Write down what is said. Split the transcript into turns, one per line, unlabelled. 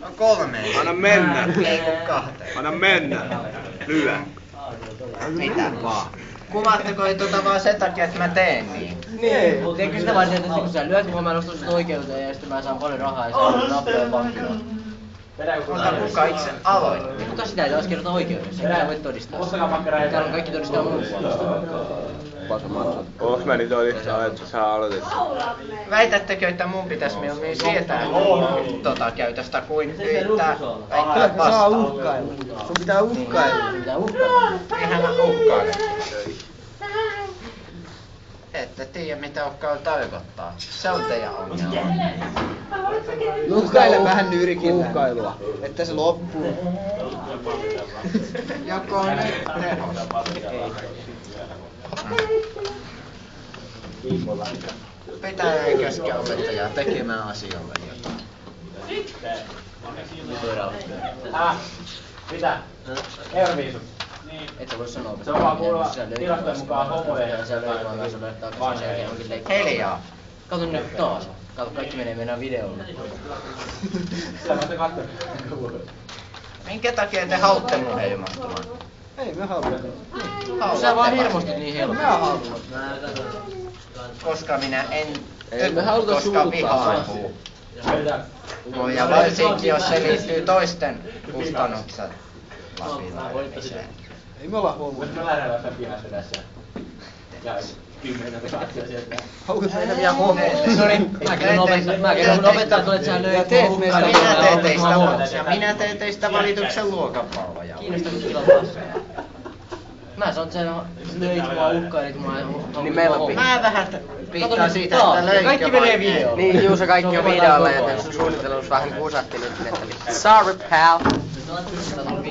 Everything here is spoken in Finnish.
On 3.
Anna mennä.
Ei kun 2.
Anna mennä. Lyö.
Mitä vaan? Kuvaatteko vaan sen takia, että mä teen niin?
Niin. Teekö sitä vaan sieltä, että kun sä lyöt mua, mä nostan sut oikeuteen ja sitten mä saan paljon rahaa ja saan nappeja vankilaan.
Mutta kuka itse aloitti?
Niin kuka sitä ei taas kerrota oikeudessa? Enkä voit todistaa. Täällä on kaikki todistaa mun puolesta.
Onks mä niin todistaa, että sä aloitit?
Väitättekö, että mun pitäis mieluummin sietää käytöstä kuin yrittää väittää
Saa
vastaan?
uhkailla. Sun pitää uhkailla.
Mitä uhkaa?
Eihän mä uhkaile. Ette tiedä mitä uhkailu tarkoittaa. Se on teidän ongelma.
Uhkaile vähän nyrkillä. Uhkailua. Että se loppuu.
Joko nyt tehos? Pitää käskeä opettajaa tekemään asioille jotain.
Mitä? Euroviisut.
Et sä voi sanoa,
Se on vaan kuulla tilastojen mukaan homojen
ja sä löit vaan kanssa löytää takaisin sen jälkeen onkin leikkaa.
Hiljaa.
Kato nyt taas. Kato, kaikki menee meidän videolle.
Sä vasta katsoin.
Minkä takia te haluatte mun hermostumaan?
Ei me haluta.
Sä vaan hermostut niin helposti.
Mä haluan.
Koska minä en
Ei me haluta
koska
suututtaa.
vihaan. Ja varsinkin jos se liittyy toisten kustannukset läpilaitamiseen.
Ei me olla homoja.
Voisi mä lähdellä jossain pihassa tässä. Ja 10 katsoa sieltä.
Haluat meidän vielä homoja?
Sori, mä kerron opettajalle, että sä löit mua hukkaan.
Minä teen teistä valituksen luokanvalvoja.
Kiinnostavut kilon passeja. Mä sanon, että sä löit mua, uhkailit mua ja
Niin meillä on
Mä vähän piittaan siitä, että löinkö
kaikki menee videolle.
Niin, Juuso, kaikki on videolla, joten sun suunnitelus vähän kusahti nyt. Sorry, pal.